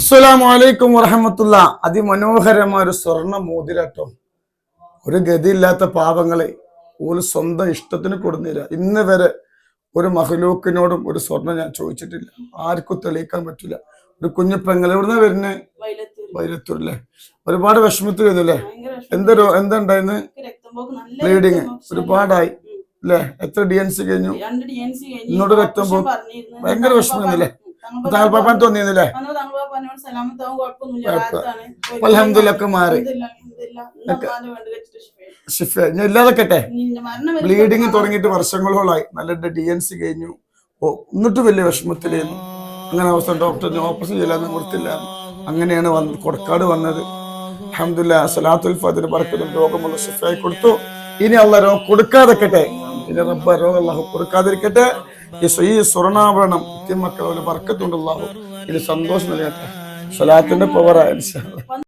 അസ്സലാമു അലൈക്കും വറഹമത്തുള്ള. അതിമനോഹരമായ ഒരു സ്വർണ്ണ മോതിരാട്ടോ. ഒരു ഗതിയില്ലാത്ത പാവങ്ങളെ ഒരു സ്വന്തം ഇഷ്ടത്തിന് കൊടുന്നില്ല. ഇന്ന് വരെ ഒരു മഹ്ലൂക്കിനോടും ഒരു സ്വർണ്ണം ഞാൻ ചോദിച്ചിട്ടില്ല. ആർക്കും തെളിയിക്കാൻ പറ്റില്ല. ഒരു കുഞ്ഞു പെങ്ങൾ എവിടുന്ന വരുന്നേ? വൈലത്തൂരല്ലേ? ഒരുപാട് വിഷമത്തിൽ വരുന്നു അല്ലേ? എന്തുണ്ടായിരുന്നു? ബ്ലീഡിങ് ഒരുപാടായി അല്ലേ? എത്ര DNC കഴിഞ്ഞു? ഇന്നോട് രക്തം പോകും. ഭയങ്കര വിഷമല്ലേ? താങ്കൾ പാപ്പാൻ തോന്നിയിരുന്നില്ലേ? അൽഹംദുലില്ലാഹ് മാറി. ഇല്ലാതെക്കട്ടെ. ബ്ലീഡിങ് തുടങ്ങിയിട്ട് വർഷങ്ങളോളായി. നല്ല DNC കഴിഞ്ഞു. എന്നിട്ട് വലിയ വിഷമത്തിലായിരുന്നു. അങ്ങനെ അവസ്ഥ ഡോക്ടറിന് ഓപ്പറേഷൻ ചെയ്യാൻ കൊടുത്തില്ല. അങ്ങനെയാണ് കൊടക്കാട് വന്നത്. അൽഹംദുലില്ലാഹ് സലാത്തുൽ ഫാത്തിഹ ബർക്കത്തും രോഗമുള്ള ശിഫായി കൊടുത്തു. ഇനി അള്ളാഹ് രോഗം കൊടുക്കാതെക്കട്ടെ. ഇനി റബ്ബ് രോഗം അള്ളാഹു കൊടുക്കാതിരിക്കട്ടെ. ഈ സ്വർണ്ണാഭരണം മക്കളുടെ ബർക്കത്തുണ്ട്. അള്ളാഹു ഇത് സന്തോഷം നൽകട്ടെ. സലാത്തിന്റെ പവറായ